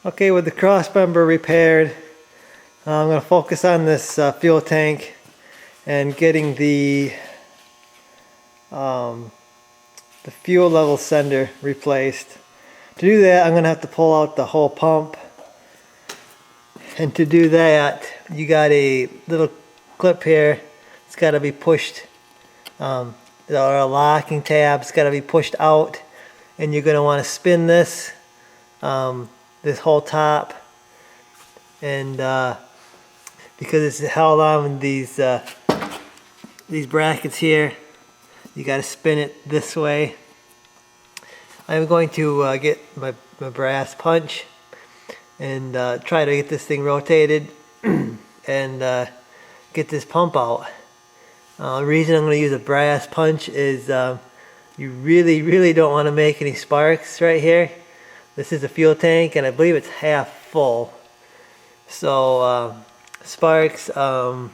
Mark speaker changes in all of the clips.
Speaker 1: Okay, with the cross member repaired, I'm going to focus on this fuel tank and getting the fuel level sender replaced. To do that, I'm going to have to pull out the whole pump, and to do that you got a little clip here. It's got to be pushed, or a locking tab's got to be pushed out, and you're going to want to spin this this whole top, and because it's held on with these brackets here, you got to spin it this way. I'm going to get my brass punch and try to get this thing rotated and get this pump out. The reason I'm going to use a brass punch is you really don't want to make any sparks right here. This is a fuel tank and I believe it's half full. So sparks are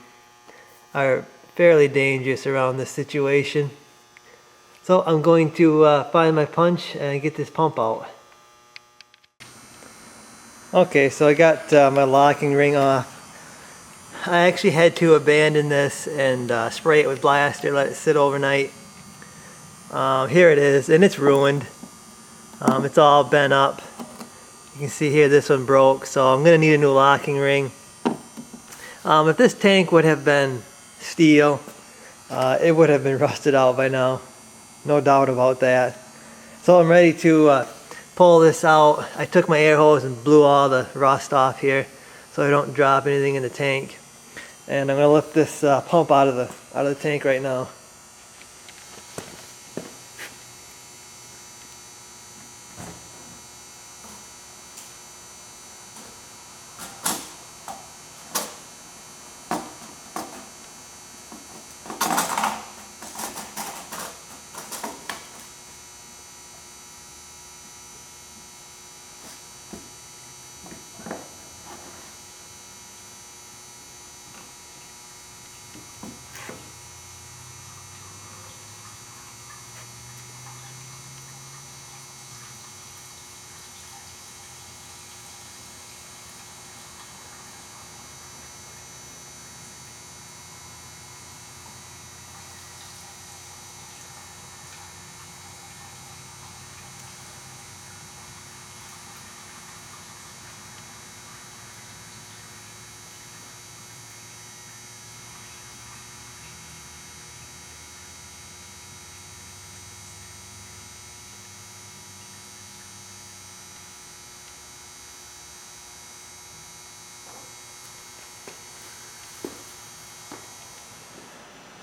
Speaker 1: fairly dangerous around this situation. So I'm going to find my punch and get this pump out. Okay, so I got my locking ring off. I actually had to abandon this and spray it with blaster, let it sit overnight. Here it is, and it's ruined. It's all bent up. You can see here this one broke, so I'm going to need a new locking ring. If this tank would have been steel, it would have been rusted out by now. No doubt about that. So I'm ready to pull this out. I took my air hose and blew all the rust off here so I don't drop anything in the tank. And I'm going to lift this pump out of the tank right now.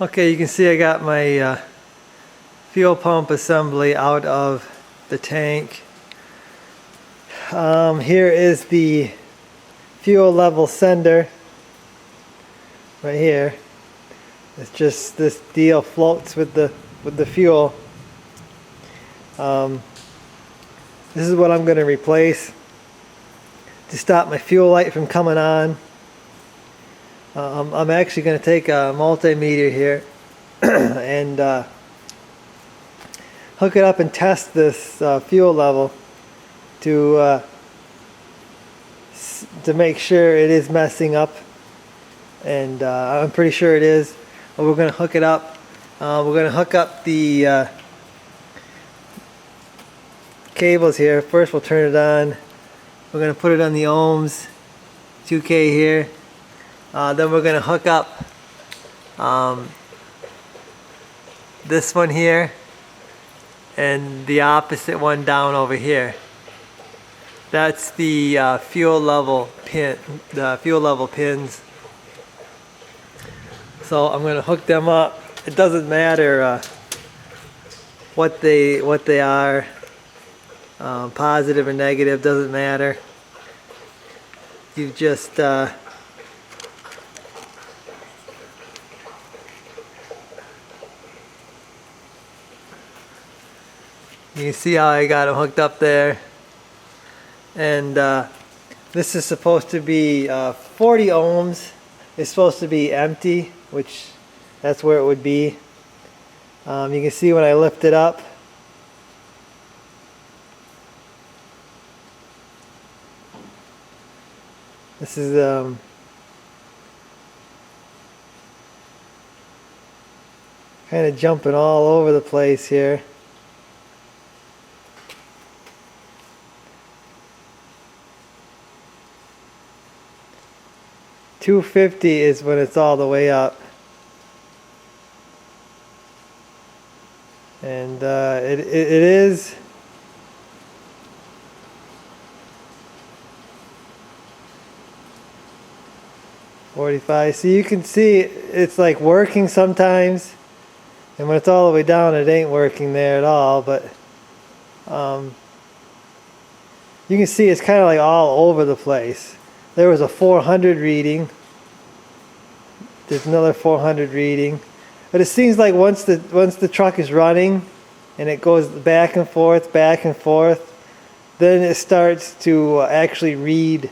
Speaker 1: Okay, you can see I got my fuel pump assembly out of the tank. Here is the fuel level sender right here. It's just this deal floats with the fuel. This is what I'm going to replace to stop my fuel light from coming on. I'm actually going to take a multimeter here and hook it up and test this fuel level to make sure it is messing up, and I'm pretty sure it is. But we're going to hook it up. We're going to hook up the cables here. First we'll turn it on. We're going to put it on the ohms 2K here. Then we're going to hook up this one here and the opposite one down over here. That's the fuel level pin, the fuel level pins. So I'm going to hook them up. It doesn't matter what they are, positive or negative, doesn't matter. You just you can see how I got them hooked up there. And this is supposed to be 40 ohms. It's supposed to be empty, which that's where it would be. You can see when I lift it up, This is kind of jumping all over the place here. $250 is when it's all the way up. And it is $45. So you can see it's like working sometimes, and when it's all the way down it ain't working there at all, but you can see it's kind of like all over the place. There was a 400 reading. There's another 400 reading. But it seems like once the truck is running and it goes back and forth, then it starts to actually read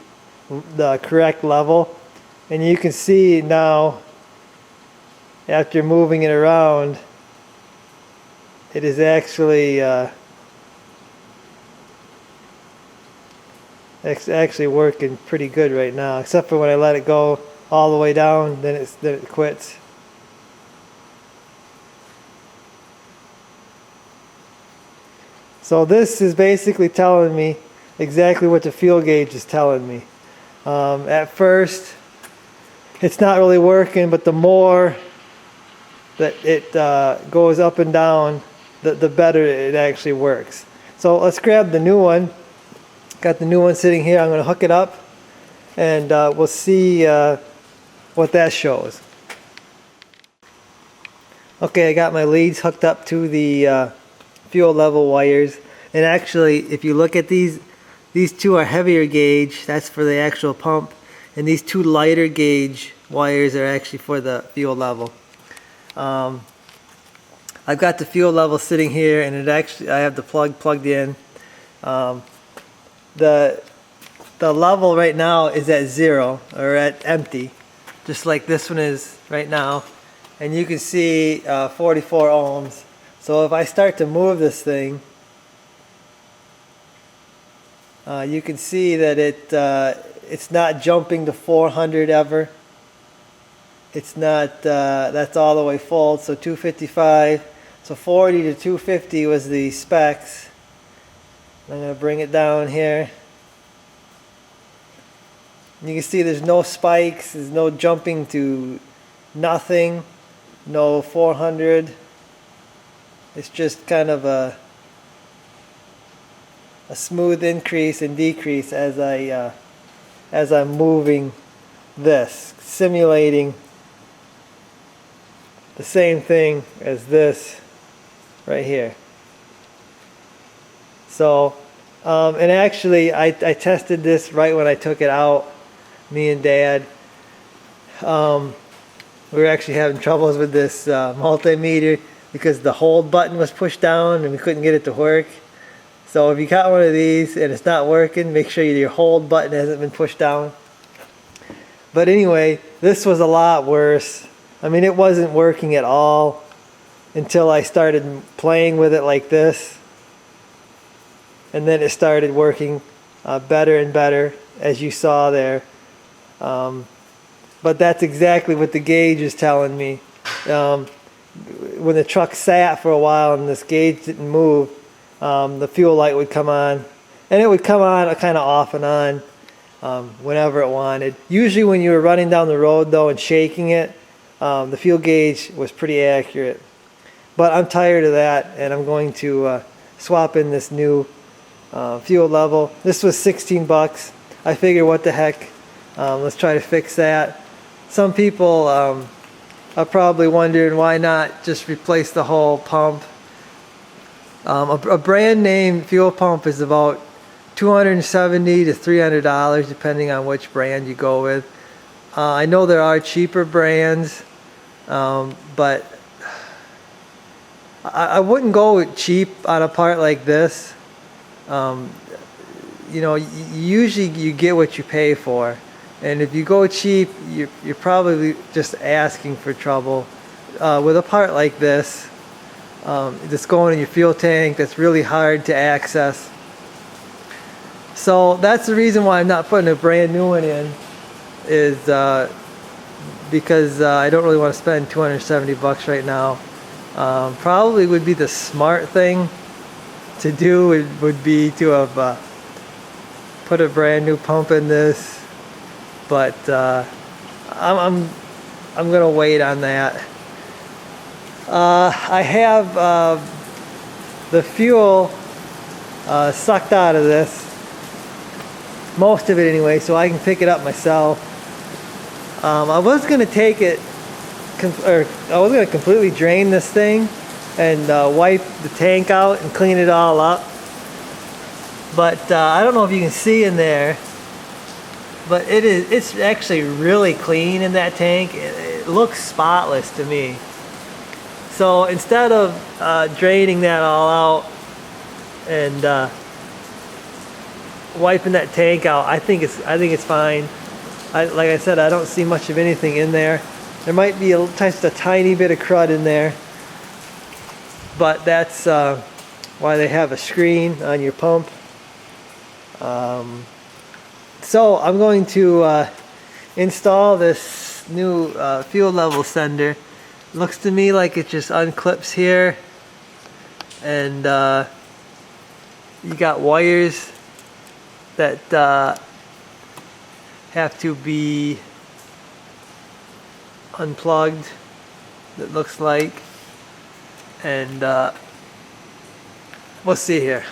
Speaker 1: the correct level. And you can see now, after moving it around, it is actually it's actually working pretty good right now, except for when I let it go all the way down, then it quits. So this is basically telling me exactly what the fuel gauge is telling me. At first, it's not really working, but the more that it goes up and down, the better it actually works. So let's grab the new one. Got the new one sitting here. I'm going to hook it up, and we'll see what that shows. Okay, I got my leads hooked up to the fuel level wires, and actually if you look at these two are heavier gauge, that's for the actual pump, and these two lighter gauge wires are actually for the fuel level. I've got the fuel level sitting here, and I have the plug plugged in. The level right now is at 0, or at empty, just like this one is right now, and you can see 44 ohms. So if I start to move this thing, you can see that it's not jumping to 400 ever. It's not, that's all the way full, so 255. So 40 to 250 was the specs. I'm going to bring it down here. You can see there's no spikes, there's no jumping to nothing, no 400. It's just kind of a smooth increase and decrease as I'm moving this, simulating the same thing as this right here. So, and actually I tested this right when I took it out, me and Dad. We were actually having troubles with this multimeter because the hold button was pushed down and we couldn't get it to work. So if you got one of these and it's not working, make sure your hold button hasn't been pushed down. But anyway, this was a lot worse. I mean, it wasn't working at all until I started playing with it like this. And then it started working better and better, as you saw there. But that's exactly what the gauge is telling me. When the truck sat for a while and this gauge didn't move, the fuel light would come on. And it would come on kind of off and on whenever it wanted. Usually when you were running down the road though and shaking it, the fuel gauge was pretty accurate. But I'm tired of that, and I'm going to swap in this new fuel level. This was 16 bucks. I figured, what the heck, let's try to fix that. Some people are probably wondering why not just replace the whole pump. A brand name fuel pump is about $270 to $300 depending on which brand you go with. I know there are cheaper brands, but I wouldn't go cheap on a part like this. You know, usually you get what you pay for, and if you go cheap, you're probably just asking for trouble. With a part like this, that's going in your fuel tank, that's really hard to access. So that's the reason why I'm not putting a brand new one in. is because I don't really want to spend 270 bucks right now. Probably would be the smart thing to do. It would be to have put a brand new pump in this, but I'm gonna wait on that. I have the fuel sucked out of this, most of it anyway, so I can pick it up myself. I was gonna take it, I was gonna completely drain this thing and wipe the tank out and clean it all up. But I don't know if you can see in there, but it's actually really clean in that tank. It looks spotless to me. So instead of draining that all out and wiping that tank out, I think it's fine. Like I said, I don't see much of anything in there. There might be just a tiny bit of crud in there, but that's why they have a screen on your pump. So I'm going to install this new fuel level sender. Looks to me like it just unclips here, and you got wires that have to be unplugged, that looks like, and we'll see here.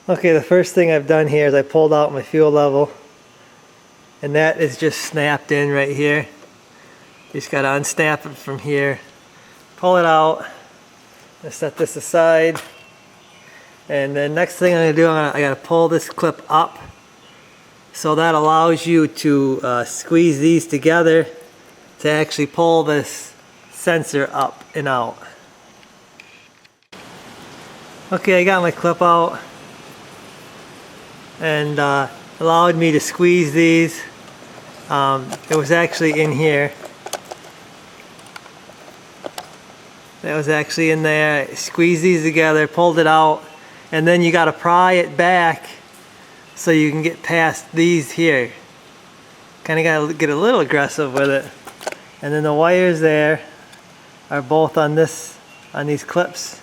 Speaker 1: Okay, the first thing I've done here is I pulled out my fuel level, and that is just snapped in right here. You just gotta unsnap it from here, pull it out, and set this aside. And then next thing I'm gonna do, I gotta pull this clip up. So that allows you to squeeze these together to actually pull this sensor up and out. Okay, I got my clip out, and allowed me to squeeze these. It was actually in here. That was actually in there. Squeeze these together, pulled it out, and then you got to pry it back so you can get past these here. Kind of got to get a little aggressive with it. And then the wires there are both on these clips.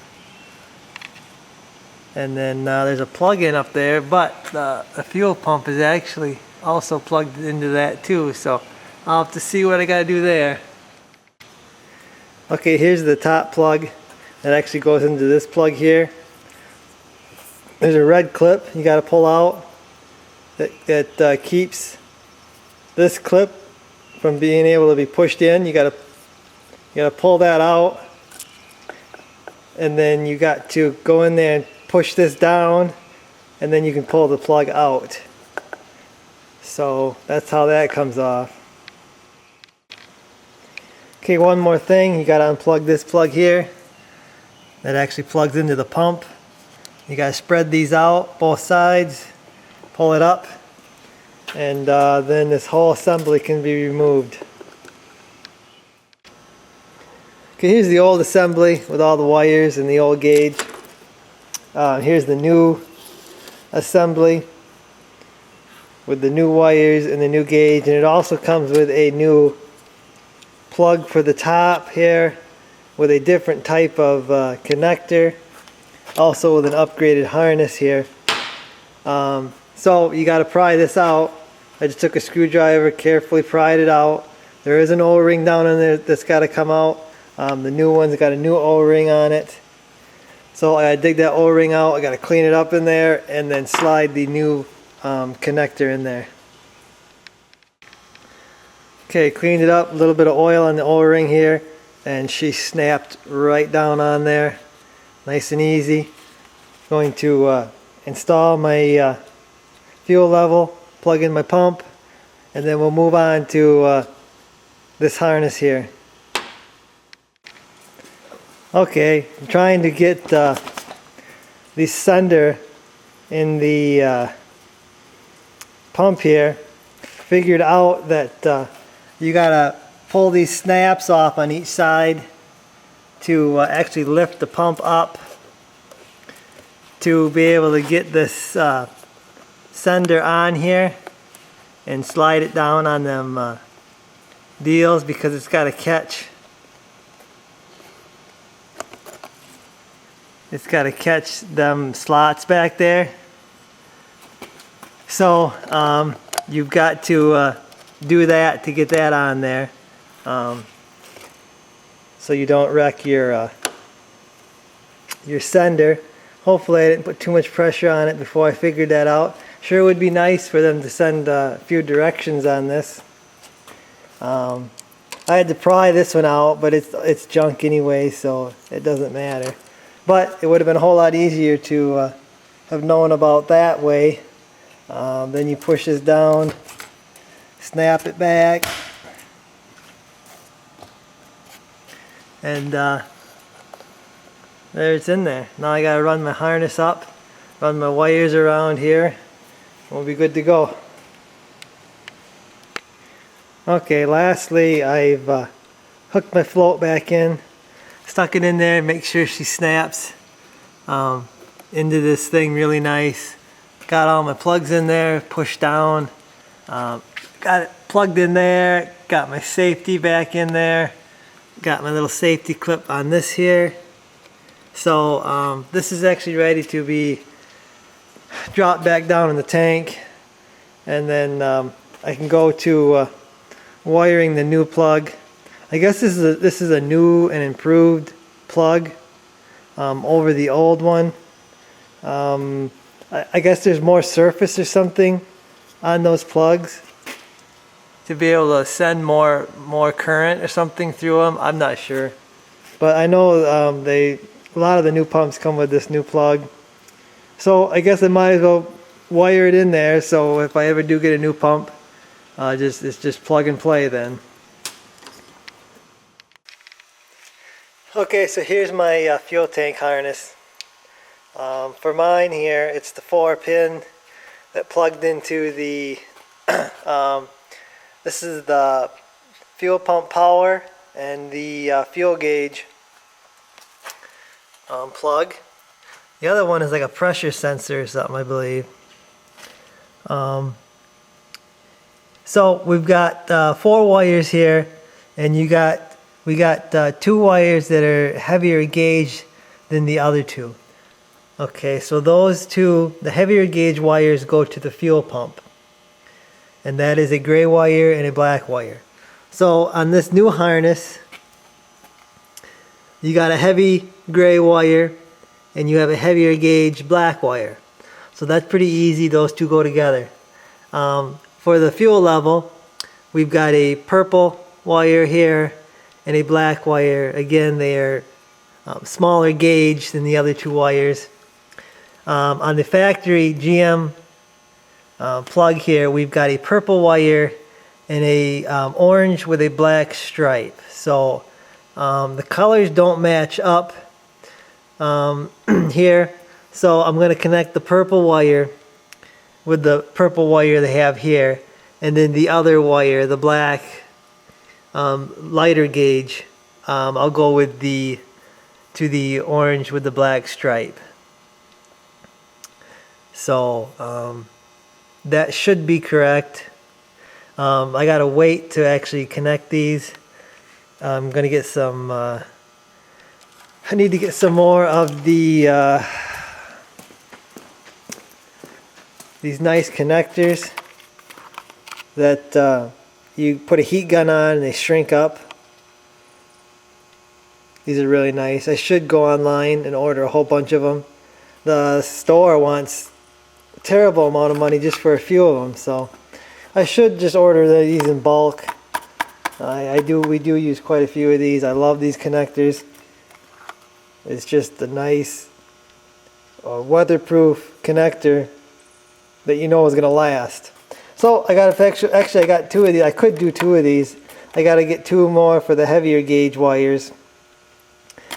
Speaker 1: And then there's a plug-in up there, but the fuel pump is actually also plugged into that too. So I'll have to see what I got to do there. Okay, here's the top plug that actually goes into this plug here. There's a red clip you got to pull out that keeps this clip from being able to be pushed in. You got to pull that out, and then you got to go in there and push this down, and then you can pull the plug out. So that's how that comes off. Okay, one more thing, you got to unplug this plug here that actually plugs into the pump. You got to spread these out both sides, pull it up, and then this whole assembly can be removed. Okay, here's the old assembly with all the wires and the old gauge. Here's the new assembly with the new wires and the new gauge, and it also comes with a new plug for the top here with a different type of connector, also with an upgraded harness here. So you got to pry this out. I just took a screwdriver, carefully pried it out. There is an O-ring down in there that's got to come out. The new one's got a new O-ring on it. So I gotta dig that O-ring out, I gotta clean it up in there, and then slide the new connector in there. Okay, cleaned it up, a little bit of oil on the O-ring here, and she snapped right down on there. Nice and easy. Going to install my fuel level, plug in my pump, and then we'll move on to this harness here. Okay, I'm trying to get the sender in the pump here. Figured out that you gotta pull these snaps off on each side to actually lift the pump up to be able to get this sender on here. and slide it down on them deals, because it's got to catch. It's got to catch them slots back there. So you've got to do that to get that on there, so you don't wreck your sender. Hopefully I didn't put too much pressure on it before I figured that out. Sure would be nice for them to send a few directions on this. I had to pry this one out, but it's junk anyway, so it doesn't matter. But it would have been a whole lot easier to have known about that way. Then you push this down, snap it back, and there it's in there. Now I gotta run my harness up, run my wires around here, and we'll be good to go. Okay, lastly, I've hooked my float back in, stuck it in there, make sure she snaps into this thing really nice. Got all my plugs in there, pushed down, got it plugged in there, got my safety back in there, got my little safety clip on this here. So this is actually ready to be dropped back down in the tank, and then I can go to wiring the new plug. I guess this is a new and improved plug over the old one. I guess there's more surface or something on those plugs to be able to send more current or something through them. I'm not sure, but I know a lot of the new pumps come with this new plug. So I guess I might as well wire it in there, so if I ever do get a new pump, it's just plug and play then. Okay, so here's my fuel tank harness. For mine here, it's the 4-pin that plugged into the this is the fuel pump power and the fuel gauge plug. The other one is like a pressure sensor or something, I believe. So we've got 4 wires here, and we got 2 wires that are heavier gauge than the other 2. Okay, so those 2, the heavier gauge wires, go to the fuel pump, and that is a gray wire and a black wire. So on this new harness, you got a heavy gray wire and you have a heavier gauge black wire. So that's pretty easy, those 2 go together. For the fuel level, we've got a purple wire here and a black wire. Again, they are smaller gauge than the other 2 wires. On the factory GM plug here, we've got a purple wire and a orange with a black stripe. So the colors don't match up here. So I'm going to connect the purple wire with the purple wire they have here, and then the other wire, the black lighter gauge, I'll go with the orange with the black stripe. So that should be correct. I gotta wait to actually connect these. I'm gonna get some I need to get some more of the these nice connectors that you put a heat gun on and they shrink up. These are really nice. I should go online and order a whole bunch of them. The store wants a terrible amount of money just for a few of them, so I should just order these in bulk. We do use quite a few of these. I love these connectors. It's just a nice weatherproof connector that you know is going to last. So I got actually I got 2 of these. I could do 2 of these. I got to get 2 more for the heavier gauge wires.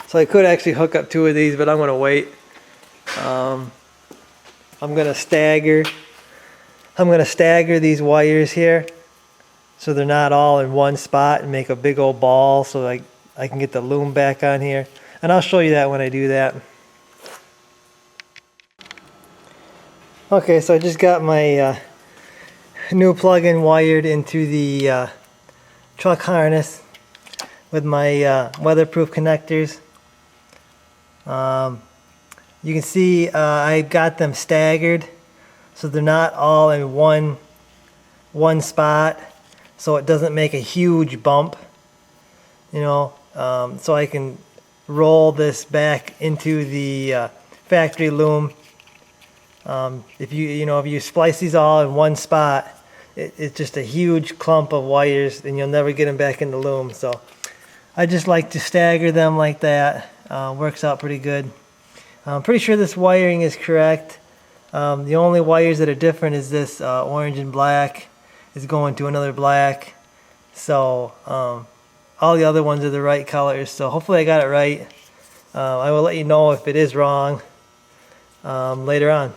Speaker 1: So I could actually hook up 2 of these, but I'm going to wait. I'm going to stagger these wires here so they're not all in one spot and make a big old ball, so I can get the loom back on here. And I'll show you that when I do that. Okay, so I just got my new plug-in wired into the truck harness with my weatherproof connectors. You can see I got them staggered so they're not all in one spot, so it doesn't make a huge bump, you know. So I can roll this back into the factory loom. If you splice these all in one spot, it's just a huge clump of wires and you'll never get them back in the loom. So I just like to stagger them like that. Works out pretty good. I'm pretty sure this wiring is correct. The only wires that are different is this orange and black is going to another black. So all the other ones are the right colors. So hopefully I got it right. I will let you know if it is wrong later on.